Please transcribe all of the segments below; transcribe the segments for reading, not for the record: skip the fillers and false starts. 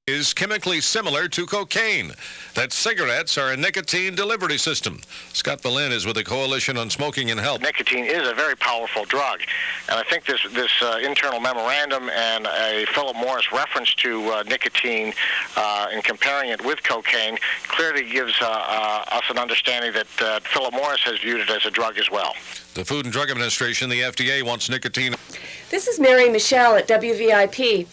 is chemically similar to cocaine, that cigarettes are a nicotine delivery system. Scott Boleyn is with the Coalition on Smoking and Health. Nicotine is a very powerful drug, and I think this internal memorandum and a Philip Morris reference to nicotine in comparing it with cocaine clearly gives us an understanding that Philip Morris has viewed it as a drug as well. The Food and Drug Administration, the FDA, wants nicotine. This is Mary Michelle at WVIP,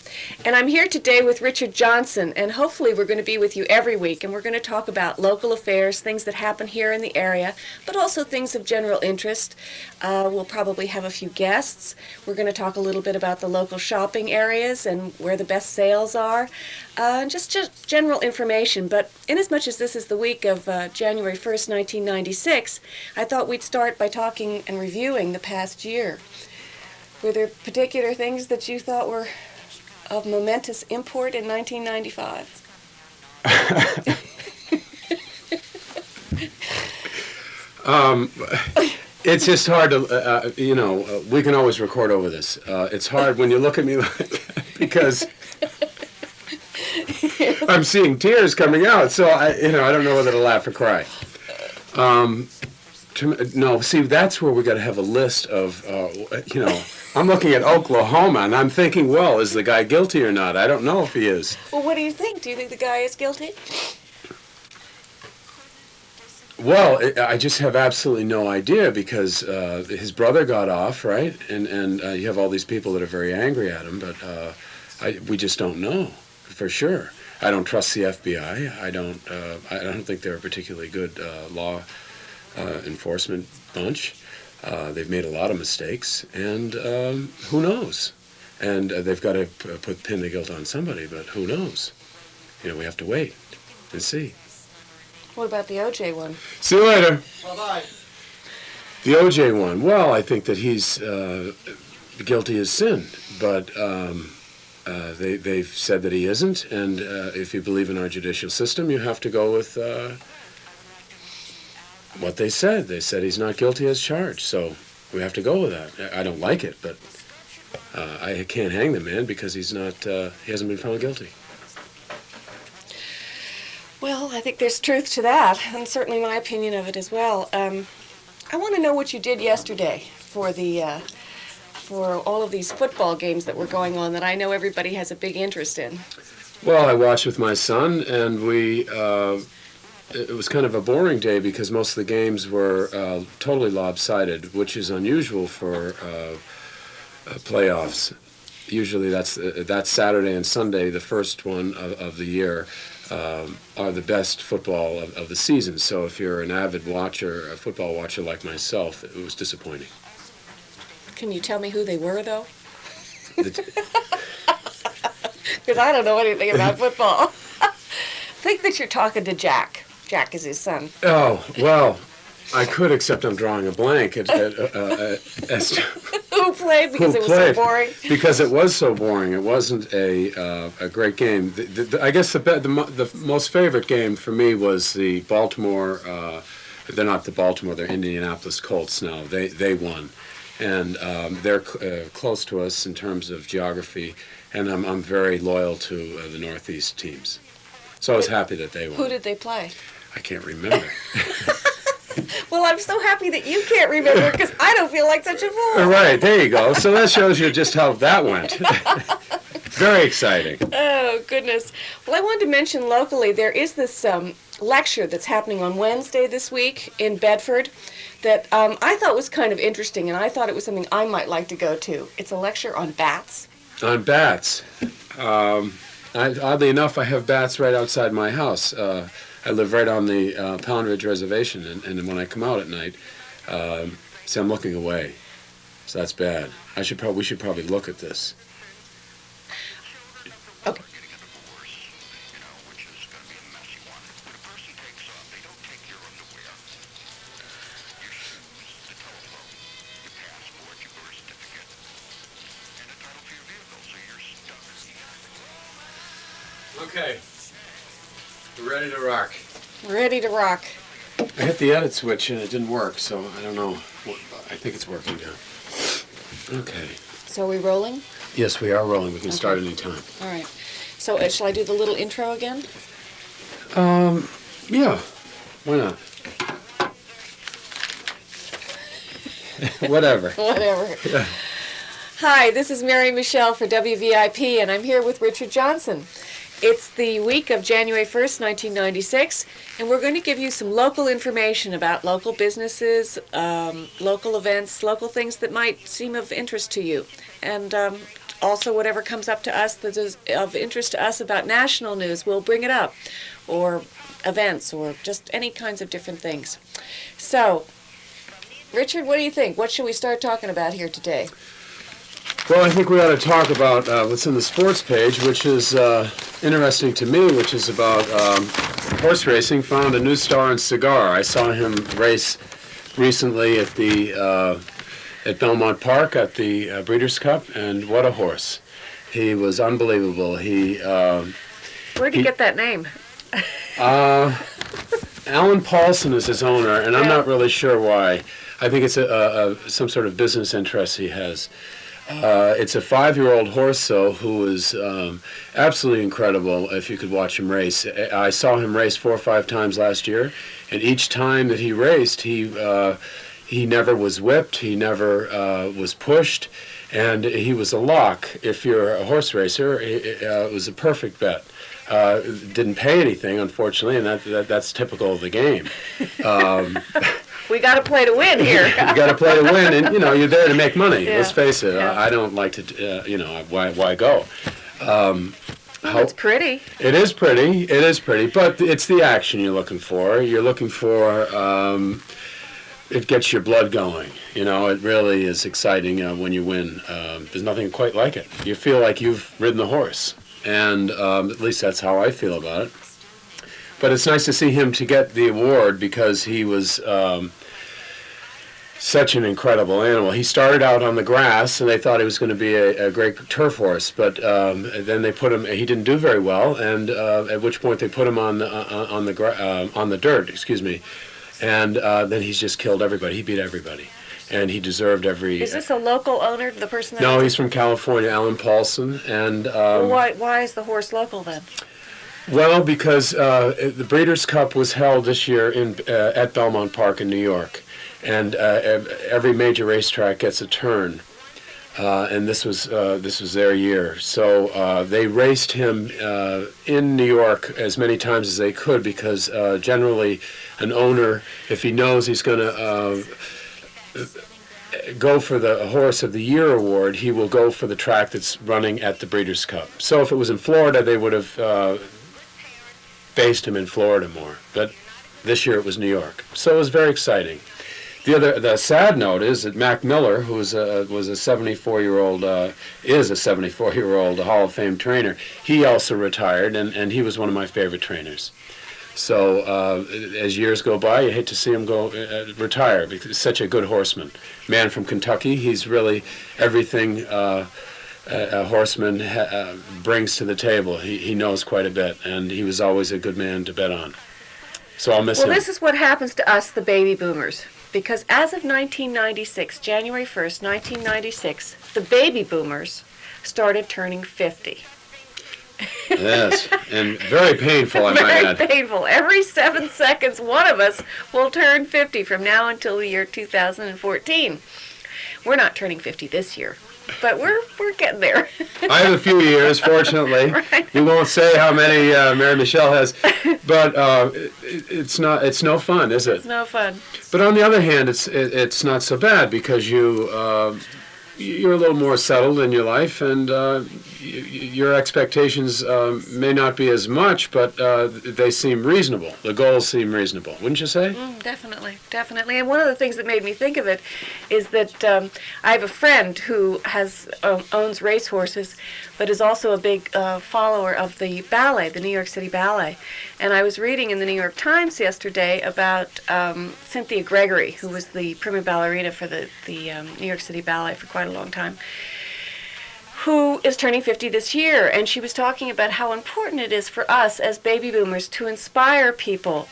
and I'm here today with Richard Jhonson, and hopefully we're going to be with you every week, and we're going to talk about local affairs, things that happen here in the area, but also things of general interest. We'll probably have a few guests. We're going to talk a little bit about the local shopping areas and where the best sales are, and just general information. But inasmuch as this is the week of January 1st, 1996, I thought we'd start by talking and reviewing the past year. Were there particular things that you thought were of momentous import in 1995? It's just hard to, we can always record over this. It's hard when you look at me because I'm seeing tears coming out, so I don't know whether to laugh or cry. No, see, that's where we got to have a list of, I'm looking at Oklahoma, and I'm thinking, well, is the guy guilty or not? I don't know if he is. Well, what do you think? Do you think the guy is guilty? Well, I just have absolutely no idea because his brother got off, right? And you have all these people that are very angry at him, but we just don't know for sure. I don't trust the FBI. I don't think they're a particularly good law enforcement bunch. They've made a lot of mistakes, and who knows? And they've got to pin the guilt on somebody, but who knows? We have to wait and see. What about the OJ one? See you later. Bye-bye. The OJ one, well, I think that he's guilty as sin, but they've said that he isn't, and if you believe in our judicial system, you have to go with what they said. They said he's not guilty as charged, so we have to go with that. I don't like it, but I can't hang the man because he hasn't been found guilty. Well, I think there's truth to that, and certainly my opinion of it as well. I want to know what you did yesterday for all of these football games that were going on that I know everybody has a big interest in. Well, I watched with my son, and it was kind of a boring day because most of the games were totally lopsided, which is unusual for playoffs. Usually that's Saturday and Sunday, the first one of the year, are the best football of the season. So if you're an avid watcher, a football watcher like myself, it was disappointing. Can you tell me who they were, though? Because I don't know anything about football. Think that you're talking to Jack. Jack is his son. Oh, well, I could, except I'm drawing a blank. As to Who played because it was so boring? Because it was so boring. It wasn't a great game. I guess the most favorite game for me was the Baltimore. They're not the Baltimore. They're Indianapolis Colts now. They won, and they're close to us in terms of geography. And I'm very loyal to the Northeast teams. So I was happy that they won. Who did they play? I can't remember. Well, I'm so happy that you can't remember because I don't feel like such a fool. All right, there you go. So that shows you just how that went. Very exciting. Oh, goodness. Well, I wanted to mention locally, there is this lecture that's happening on Wednesday this week in Bedford that I thought was kind of interesting, and I thought it was something I might like to go to. It's a lecture on bats. On bats. Oddly enough, I have bats right outside my house. I live right on the Pound Ridge Reservation, and when I come out at night, see, I'm looking away. So that's bad. We should probably look at this. Okay. Okay. We're ready to rock. Ready to rock. I hit the edit switch and it didn't work, so I don't know. I think it's working now. Okay. So are we rolling? Yes, we are rolling. We can start any time. All right. So shall I do the little intro again? Yeah, why not? Whatever. Whatever. Hi, this is Mary Michelle for WVIP, and I'm here with Richard Jhonson. It's the week of January 1st, 1996, and we're going to give you some local information about local businesses, local events, local things that might seem of interest to you, and also whatever comes up to us that is of interest to us about national news, we'll bring it up, or events, or just any kinds of different things. So, Richard, what do you think? What should we start talking about here today? Well, I think we ought to talk about what's in the sports page, which is interesting to me, which is about horse racing. Found a new star in Cigar. I saw him race recently at the at Belmont Park at the Breeders' Cup, and what a horse! He was unbelievable. Where'd you get that name? Alan Paulson is his owner, and I'm Yeah. not really sure why. I think it's some sort of business interest he has. It's a 5-year-old horse, though, who is absolutely incredible if you could watch him race. I saw him race 4 or 5 times last year, and each time that he raced, he never was whipped, he never was pushed, and he was a lock. If you're a horse racer, it was a perfect bet. Didn't pay anything, unfortunately, and that's typical of the game. We got to play to win here. You got to play to win, and you're there to make money. Yeah. Let's face it. Yeah. I don't like to, why go? It's pretty. It is pretty. It is pretty, but it's the action you're looking for. You're looking for. It gets your blood going. It really is exciting when you win. There's nothing quite like it. You feel like you've ridden the horse, and at least that's how I feel about it. But it's nice to see him to get the award because he was such an incredible animal. He started out on the grass, and they thought he was going to be a great turf horse. But then they put him. He didn't do very well, and at which point they put him on the dirt. Excuse me, and then he's just killed everybody. He beat everybody, and he deserved every. Is this a local owner, the person that No, owns he's it? from California, Alan Paulson, and. Well, why is the horse local then? Well, because the Breeders' Cup was held this year at Belmont Park in New York, and every major racetrack gets a turn, and this was their year. So they raced him in New York as many times as they could because generally an owner, if he knows he's going to go for the Horse of the Year award, he will go for the track that's running at the Breeders' Cup. So if it was in Florida, they would have based him in Florida more, but this year it was New York. So it was very exciting. The sad note is that Mac Miller, who was a 74-year-old, is a 74-year-old Hall of Fame trainer, he also retired, and he was one of my favorite trainers. So as years go by, you hate to see him go retire because he's such a good horseman. Man from Kentucky, he's really everything a horseman brings to the table. He knows quite a bit, and he was always a good man to bet on. So I'll miss him. Well, this is what happens to us, the baby boomers. Because as of 1996, January 1st, 1996, the baby boomers started turning 50. Yes, and very painful, I might add. Very painful. Every 7 seconds, one of us will turn 50 from now until the year 2014. We're not turning 50 this year, but we're getting there. I have a few years, fortunately. Right. We won't say how many Mary Michelle has, but it's no fun, is it? It's no fun. But on the other hand, it's not so bad because you're a little more settled in your life, and your expectations may not be as much, but they seem reasonable. The goals seem reasonable, wouldn't you say? Definitely, definitely. And one of the things that made me think of it is that I have a friend who owns racehorses, but is also a big follower of the ballet, the New York City Ballet. And I was reading in the New York Times yesterday about Cynthia Gregory, who was the prima ballerina for the New York City Ballet for quite a long time, who is turning 50 this year. And she was talking about how important it is for us as baby boomers to inspire people.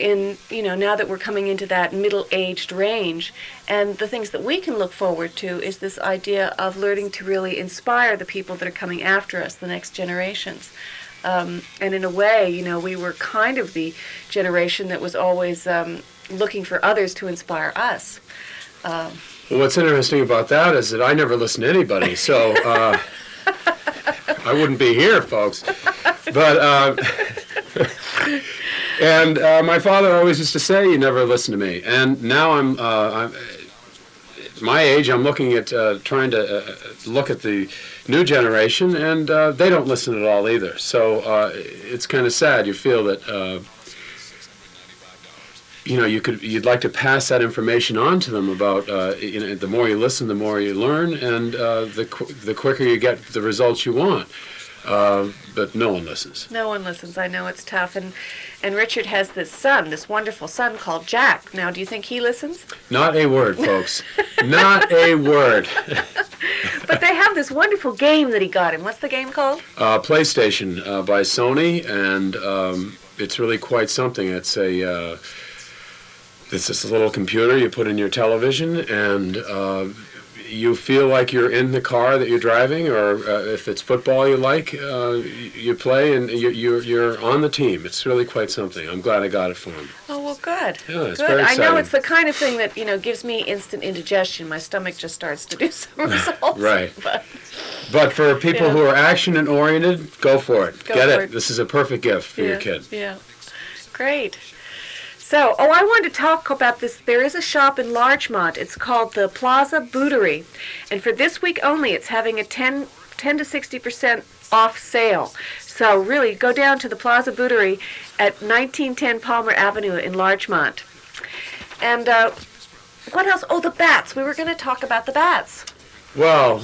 now that we're coming into that middle-aged range. And the things that we can look forward to is this idea of learning to really inspire the people that are coming after us, the next generations. And in a way, we were kind of the generation that was always looking for others to inspire us. Well, what's interesting about that is that I never listened to anybody, so I wouldn't be here, folks. But and my father always used to say, "You never listen to me." And now I'm at my age. I'm looking at trying to look at the new generation, and they don't listen at all either. So it's kind of sad. You feel that. You'd like to pass that information on to them about, the more you listen, the more you learn, and the quicker you get the results you want. But no one listens. No one listens. I know it's tough. And Richard has this wonderful son called Jack. Now, do you think he listens? Not a word, folks. Not a word. But they have this wonderful game that he got him. What's the game called? PlayStation by Sony, and it's really quite something. It's this little computer you put in your television, and you feel like you're in the car that you're driving, or if it's football you like, you play, and you're on the team. It's really quite something. I'm glad I got it for him. Oh, well, good. Yeah, it's good. very exciting. I know it's the kind of thing that, gives me instant indigestion. My stomach just starts to do somersaults. Right. But for people who are action-oriented, go for it. Go Get for it. This is a perfect gift for your kid. Yeah. Great. So, I wanted to talk about this. There is a shop in Larchmont. It's called the Plaza Bouderie. And for this week only, it's having a 10 to 60% off sale. So really, go down to the Plaza Bouderie at 1910 Palmer Avenue in Larchmont. And what else? Oh, the bats. We were going to talk about the bats. Well,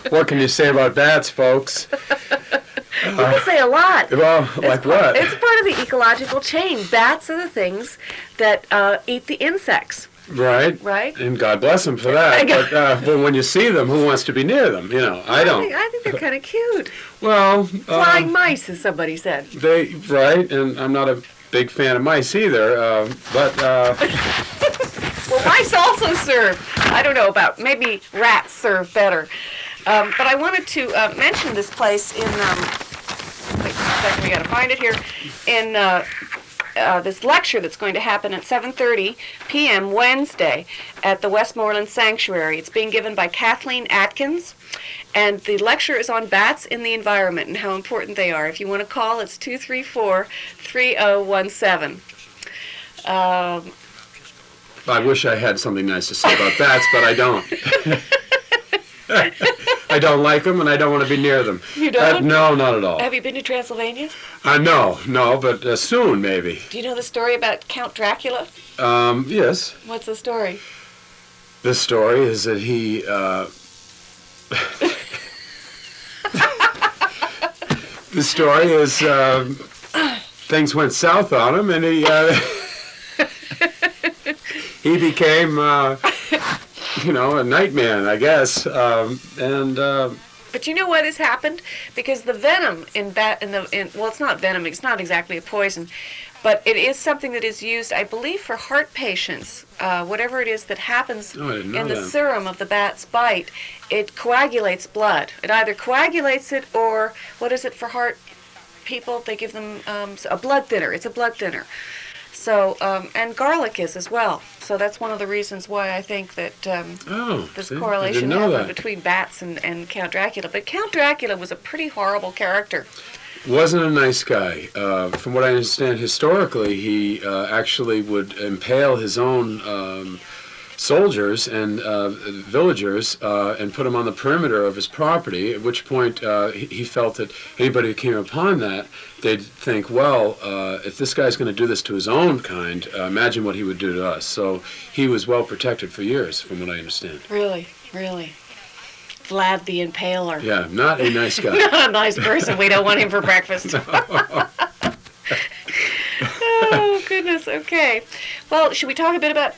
what can you say about bats, folks? People say a lot. Well, like what? It's part of the ecological chain. Bats are the things that eat the insects. Right. Right. And God bless them for that. But when you see them, who wants to be near them? I don't. I think they're kind of cute. Well, Flying mice, as somebody said. Right, and I'm not a big fan of mice either. But well, mice also serve. I don't know about, maybe rats serve better. But I wanted to mention this place in, wait a second, we got to find it here, in this lecture that's going to happen at 7:30 p.m. Wednesday at the Westmoreland Sanctuary. It's being given by Kathleen Atkins, and the lecture is on bats in the environment and how important they are. If you want to call, it's 234-3017. I wish I had something nice to say about bats, but I don't. I don't like them, and I don't want to be near them. You don't? No, not at all. Have you been to Transylvania? No, but soon, maybe. Do you know the story about Count Dracula? Yes. What's the story? The story is that he, the story is, things went south on him, and he became, a nightman, I guess, But you know why this happened? Because the venom well, it's not venom. It's not exactly a poison, but it is something that is used, I believe, for heart patients. Whatever it is that happens in the serum of the bat's bite, it coagulates blood. It either coagulates it, or what is it for heart people? They give them a blood thinner. It's a blood thinner. So, and garlic is as well. So that's one of the reasons why I think that this correlation happened between bats and Count Dracula. But Count Dracula was a pretty horrible character. Wasn't a nice guy. From what I understand, historically, he actually would impale his own soldiers and villagers and put them on the perimeter of his property, at which point he felt that anybody who came upon that, they'd think, well, if this guy's going to do this to his own kind, imagine what he would do to us. So he was well protected for years, from what I understand. Really, really. Vlad the Impaler. Yeah, not a nice guy. Not a nice person. We don't want him for breakfast. Oh, goodness. Okay. Well, should we talk a bit about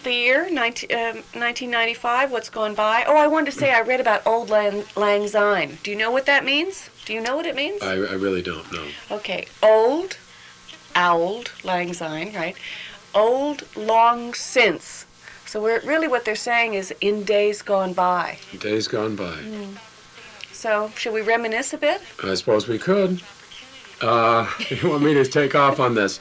the year 1995? What's gone by? Oh, I wanted to say I read about Old Lang Syne. Do you know what that means? Do you know what it means? I really don't know. Okay, old Lang Syne, right? Old long since. So really what they're saying is in days gone by. Days gone by. So should we reminisce a bit? I suppose we could. You want me to take off on this?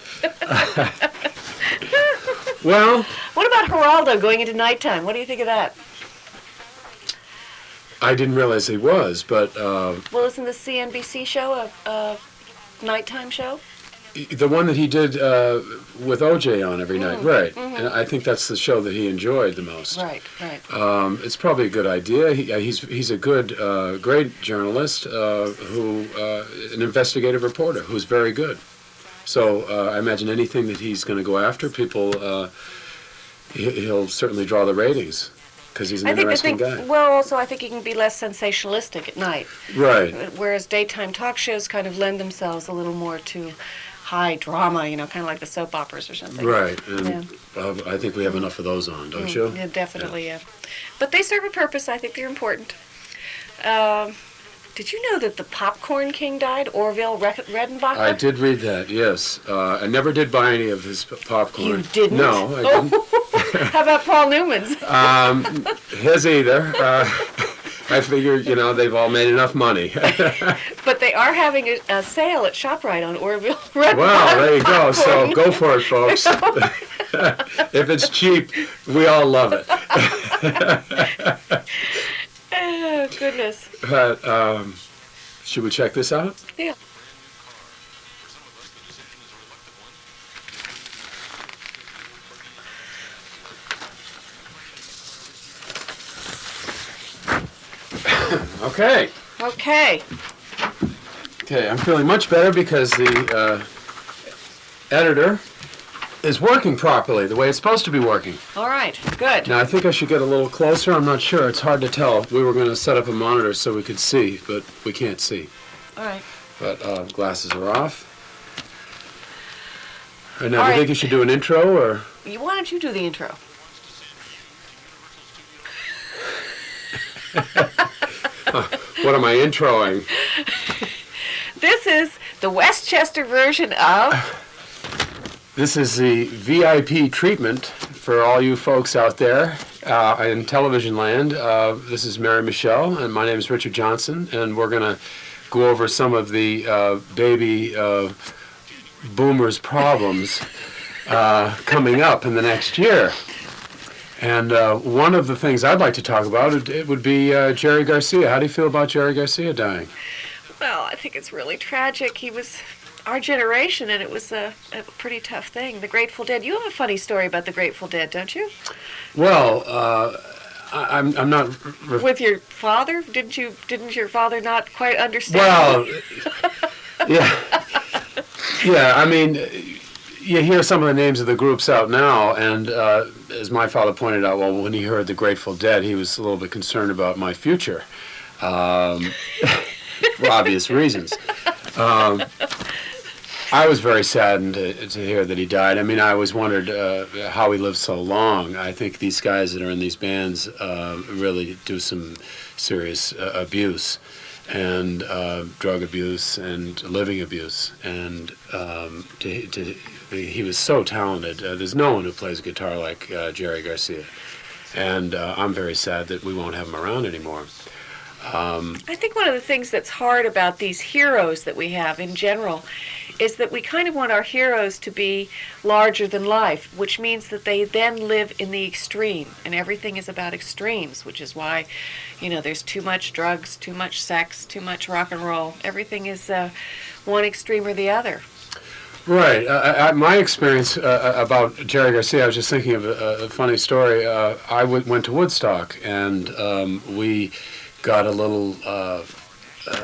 Well, What about Geraldo going into nighttime? What do you think of that? I didn't realize he was, but Well, isn't the CNBC show a nighttime show? the one that he did with OJ on every night, right? And I think that's the show that he enjoyed the most. Right, right. It's probably a good idea. He's a good, great journalist who an investigative reporter who's very good. So I imagine anything that he's going to go after, people he'll certainly draw the ratings because he's an interesting guy. Well, also I think he can be less sensationalistic at night. Right. Whereas daytime talk shows kind of lend themselves a little more to high drama, kind of like the soap operas or something. Right, and I think we have enough of those on, don't you? Yeah, definitely, yeah. But they serve a purpose. I think they're important. Did you know that the popcorn king died, Orville Redenbacher? I did read that, yes. I never did buy any of his popcorn. You didn't? No, I didn't. How about Paul Newman's? His either. I figured, they've all made enough money. But they are having a sale at ShopRite on Orville Redenbacher. Well, there you go. So go for it, folks. If it's cheap, we all love it. Oh, goodness. But should we check this out? Yeah. Okay. Okay. Okay, I'm feeling much better because the editor is working properly, the way it's supposed to be working. All right. Good. Now, I think I should get a little closer. I'm not sure. It's hard to tell. We were going to set up a monitor so we could see, but we can't see. All right. But glasses are off. And now, All do you right. think you should do an intro, or? Why don't you do the intro? What am I introing? This is the Westchester version of... This is the VIP treatment for all you folks out there in television land. This is Mary Michelle, and my name is Richard Jhonson, and we're going to go over some of the baby boomers' problems coming up in the next year. And one of the things I'd like to talk about it would be Jerry Garcia. How do you feel about Jerry Garcia dying? Well, I think it's really tragic. He was our generation, and it was a pretty tough thing. The Grateful Dead. You have a funny story about the Grateful Dead, don't you? Well, I'm not... With your father? Didn't your father not quite understand? Well, yeah. I mean, you hear some of the names of the groups out now, and as my father pointed out, well, when he heard the Grateful Dead, he was a little bit concerned about my future, for obvious reasons. I was very saddened to hear that he died. I mean, I always wondered how he lived so long. I think these guys that are in these bands really do some serious abuse, and drug abuse and living abuse. And he was so talented. There's no one who plays guitar like Jerry Garcia. And I'm very sad that we won't have him around anymore. I think one of the things that's hard about these heroes that we have in general is that we kind of want our heroes to be larger than life, which means that they then live in the extreme, and everything is about extremes, which is why, there's too much drugs, too much sex, too much rock and roll. Everything is one extreme or the other. Right. My experience about Jerry Garcia, I was just thinking of a funny story. I went to Woodstock, and we got a little...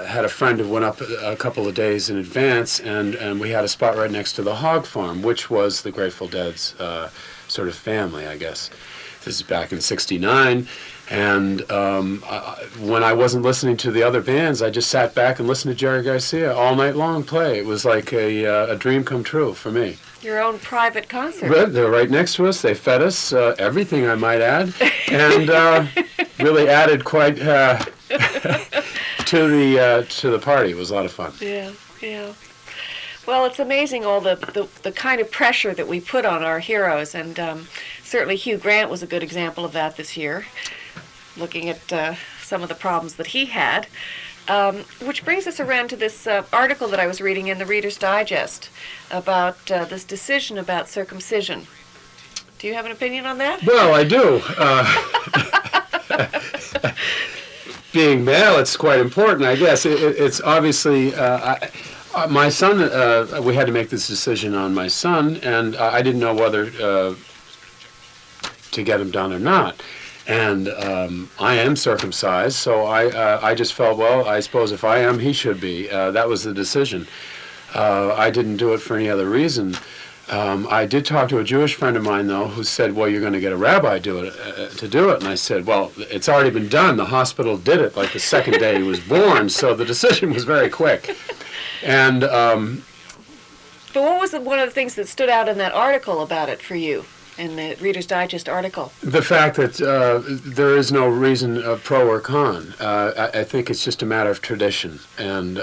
had a friend who went up a couple of days in advance, and we had a spot right next to the hog farm, which was the Grateful Dead's sort of family, I guess. This is back in '69, and when I wasn't listening to the other bands, I just sat back and listened to Jerry Garcia all night long play. It was like a dream come true for me. Your own private concert. They're right next to us. They fed us everything, I might add, and really added quite to the party. It was a lot of fun. Yeah, yeah. Well, it's amazing all the kind of pressure that we put on our heroes, and certainly Hugh Grant was a good example of that this year, looking at some of the problems that he had. Which brings us around to this article that I was reading in the Reader's Digest about this decision about circumcision. Do you have an opinion on that? Well, I do. Being male, it's quite important, I guess. It's obviously, my son, we had to make this decision on my son, and I didn't know whether to get him done or not. And I am circumcised, so I just felt, well, I suppose if I am, he should be. That was the decision. I didn't do it for any other reason. I did talk to a Jewish friend of mine, though, who said, well, you're going to get a rabbi to do it. And I said, well, it's already been done. The hospital did it like the second day he was born, so the decision was very quick. And but what was one of the things that stood out in that article about it for you? In the Reader's Digest article? The fact that there is no reason pro or con. I think it's just a matter of tradition. And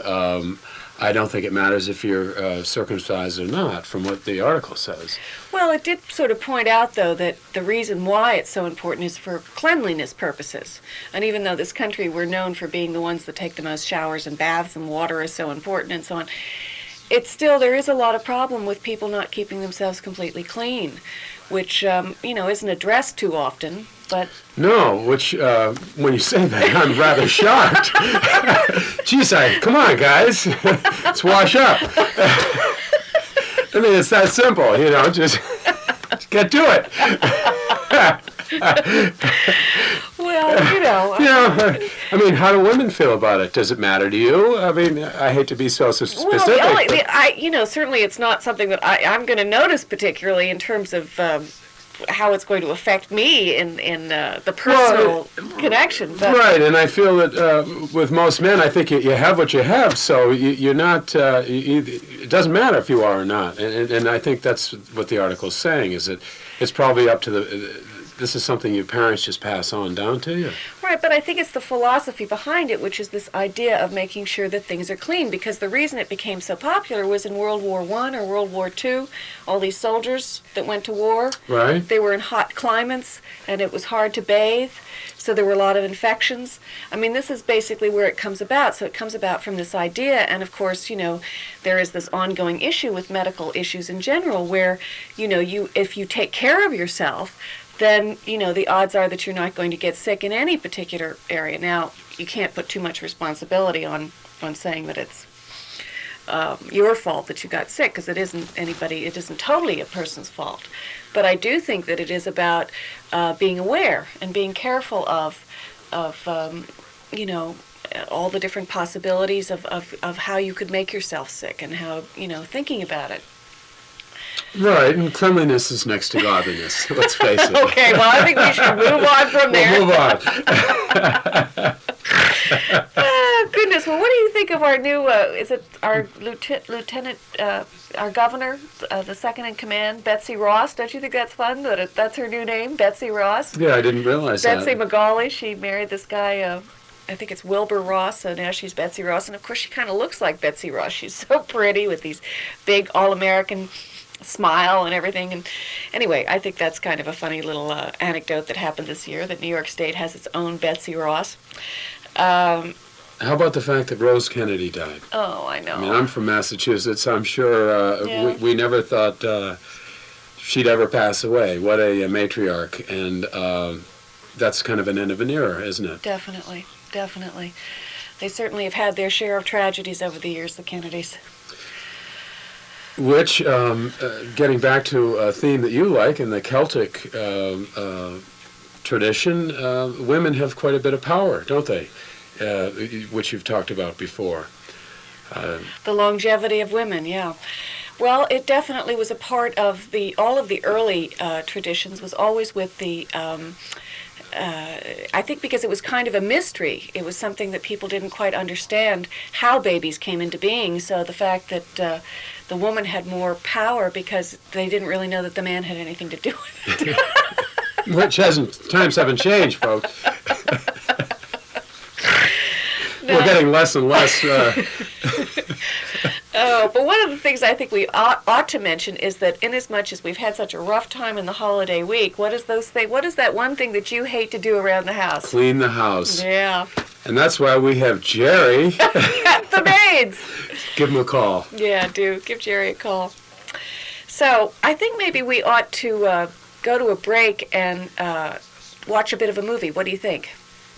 I don't think it matters if you're circumcised or not, from what the article says. Well, it did sort of point out, though, that the reason why it's so important is for cleanliness purposes. And even though this country, we're known for being the ones that take the most showers and baths and water is so important and so on, it's still, there is a lot of problem with people not keeping themselves completely clean, which, isn't addressed too often, but... No, which, when you say that, I'm rather shocked. Geez, come on, guys, let's wash up. I mean, it's that simple, just get to it. Well, I mean, how do women feel about it? Does it matter to you? I mean, I hate to be so specific. Well, certainly it's not something that I'm going to notice particularly in terms of how it's going to affect me in the personal connection. But. Right, and I feel that with most men, I think you have what you have, so you're not, it doesn't matter if you are or not. And I think that's what the article's saying, is that it's probably up to this is something your parents just pass on down to you. Right, but I think it's the philosophy behind it, which is this idea of making sure that things are clean, because the reason it became so popular was in World War I or World War II, all these soldiers that went to war, right? They were in hot climates, and it was hard to bathe, so there were a lot of infections. I mean, this is basically where it comes about. So it comes about from this idea, and of course, there is this ongoing issue with medical issues in general, where, if you take care of yourself, then, the odds are that you're not going to get sick in any particular area. Now, you can't put too much responsibility on saying that it's your fault that you got sick, because it isn't totally a person's fault. But I do think that it is about being aware and being careful of all the different possibilities of how you could make yourself sick, and how, thinking about it. Right, and cleanliness is next to godliness, let's face it. Okay, well, I think we should move on from there. We'll move on. Oh, goodness, well, what do you think of our new, is it our lieutenant, our governor, the second in command, Betsy Ross? Don't you think that's fun, that that's her new name, Betsy Ross? Yeah, I didn't realize that. Betsy McGauley, she married this guy, I think it's Wilbur Ross, so now she's Betsy Ross, and of course she kind of looks like Betsy Ross. She's so pretty with these big all-American smile and everything. And anyway, I think that's kind of a funny little anecdote that happened this year, that New York State has its own Betsy Ross. How about the fact that Rose Kennedy died? Oh, I know. I mean, I'm from Massachusetts. I'm sure we never thought she'd ever pass away. What a matriarch. And that's kind of an end of an era, isn't it? Definitely, definitely. They certainly have had their share of tragedies over the years, the Kennedys. Which, getting back to a theme that you like, in the Celtic tradition, women have quite a bit of power, don't they? Which you've talked about before. The longevity of women, yeah. Well, it definitely was a part of all of the early traditions, was always with the... I think because it was kind of a mystery. It was something that people didn't quite understand how babies came into being. So the fact that the woman had more power because they didn't really know that the man had anything to do with it. Which times haven't changed, folks. We're getting less and less. Oh, but one of the things I think we ought to mention is that inasmuch as we've had such a rough time in the holiday week, what is that one thing that you hate to do around the house? Clean the house. Yeah. And that's why we have Jerry. The maids. Give him a call. Yeah, do. Give Jerry a call. So I think maybe we ought to go to a break and watch a bit of a movie. What do you think?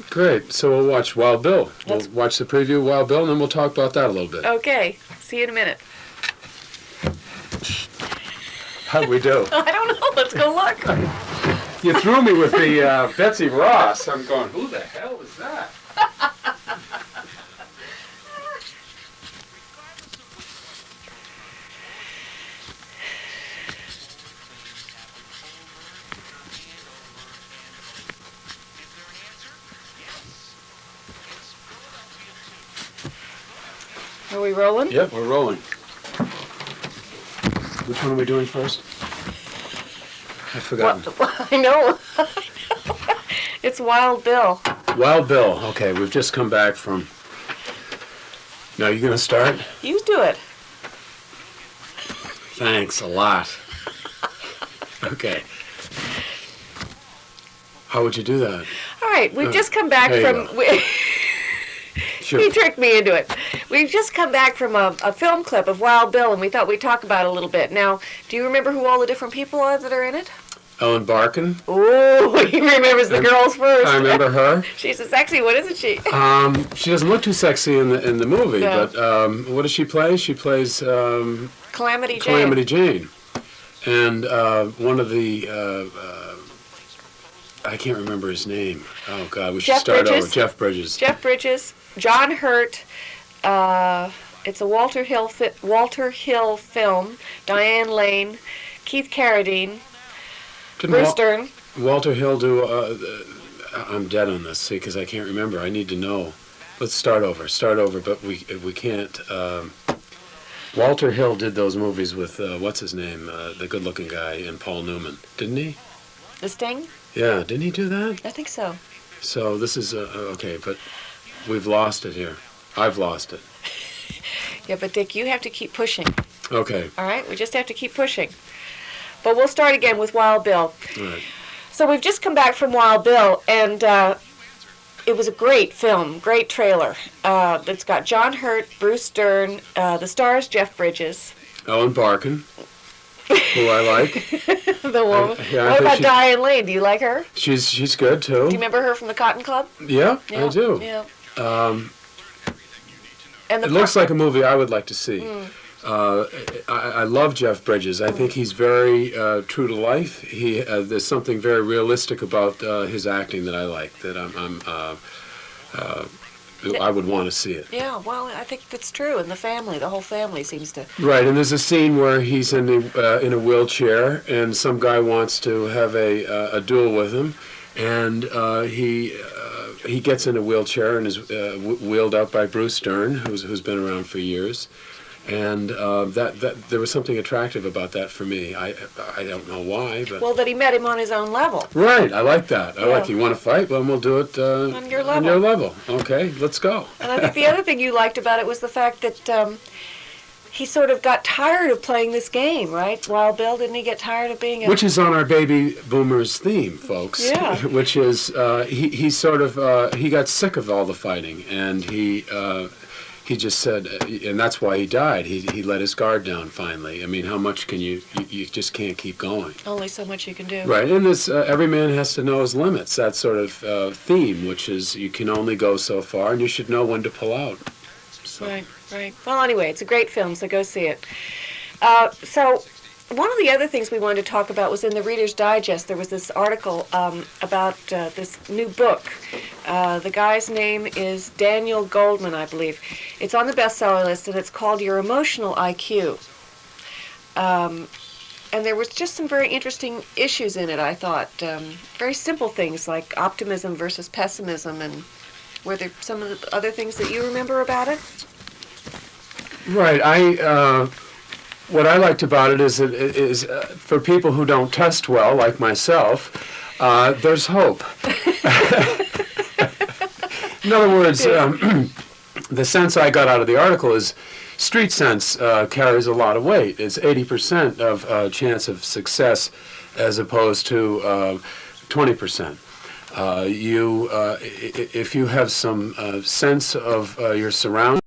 Great. So we'll watch Wild Bill. Let's- We'll watch the preview of Wild Bill, and then we'll talk about that a little bit. Okay. See you in a minute. How'd we do? I don't know. Let's go look. You threw me with the Betsy Ross. I'm going, who the hell is that? Are we rolling? Yep, we're rolling. Which one are we doing first? I've forgotten. I know. It's Wild Bill. Wild Bill. Okay, we've just come back from... Now, you going to start? You do it. Thanks a lot. Okay. How would you do that? All right. We've just come back there you from... Sure. He tricked me into it. We've just come back from a film clip of Wild Bill, and we thought we'd talk about it a little bit. Now, do you remember who all the different people are that are in it? Ellen Barkin. Oh, he remembers the girls first. I remember her. She's a sexy one, isn't she? She doesn't look too sexy in the movie, No. but what does she play? She plays Calamity Jane. Calamity Jane. And one of the... I can't remember his name. Oh, God, we should Jeff start Bridges. over. Jeff Bridges. Jeff Bridges, John Hurt. It's a Walter Hill film. Diane Lane, Keith Carradine, Didn't Bruce Dern. Walter Hill do... I'm dead on this, see, because I can't remember. I need to know. Let's start over. But we can't... Walter Hill did those movies with, what's his name? The good-looking guy, and Paul Newman. Didn't he? The Sting? Yeah, didn't he do that? I think so. So this is... okay, but we've lost it here. I've lost it. Yeah, but Dick, you have to keep pushing. Okay, All right? We just have to keep pushing. But we'll start again with Wild Bill. all right. So we've just come back from Wild Bill, and it was a great film, great trailer. It's got John Hurt, Bruce Dern, the stars Jeff Bridges, Ellen Barkin, who I like. the woman. yeah, I What think about she- Diane Lane? Do you like her? She's good, too. Do you remember her from the Cotton Club? Yeah, I do. Yeah. It looks like a movie I would like to see. I love Jeff Bridges. I think he's very true to life. There's something very realistic about his acting that I like. That I would want to see it. Yeah, well, I think that's true. And the whole family seems to. Right, and there's a scene where he's in a wheelchair, and some guy wants to have a duel with him, and he gets in a wheelchair and is wheeled up by Bruce Dern, who's been around for years. And that there was something attractive about that for me. I don't know why, but Well, that he met him on his own level. right, I like that. I like. Yeah. You want to fight? Well, we'll do it On your level. On your level. Okay, let's go. And I think the other thing you liked about it was the fact that he sort of got tired of playing this game, right? Wild Bill, didn't he get tired of being a... Which is on our baby boomers theme, folks. Yeah. Which is he sort of he got sick of all the fighting, and he just said, and that's why he died. He let his guard down finally. I mean, how much can you just can't keep going. Only so much you can do. Right, and this every man has to know his limits. That sort of theme, which is you can only go so far, and you should know when to pull out. So. Right, right. Well, anyway, it's a great film, so go see it. So one of the other things we wanted to talk about was in the Reader's Digest. There was this article about this new book. The guy's name is Daniel Goldman, I believe. It's on the bestseller list, and it's called Your Emotional IQ. And there was just some very interesting issues in it, I thought. Very simple things like optimism versus pessimism, and were there some of the other things that you remember about it? Right, what I liked about it is for people who don't test well, like myself, there's hope. In other words, the sense I got out of the article is street sense carries a lot of weight. It's 80% of chance of success as opposed to 20%. If you have some sense of your surroundings,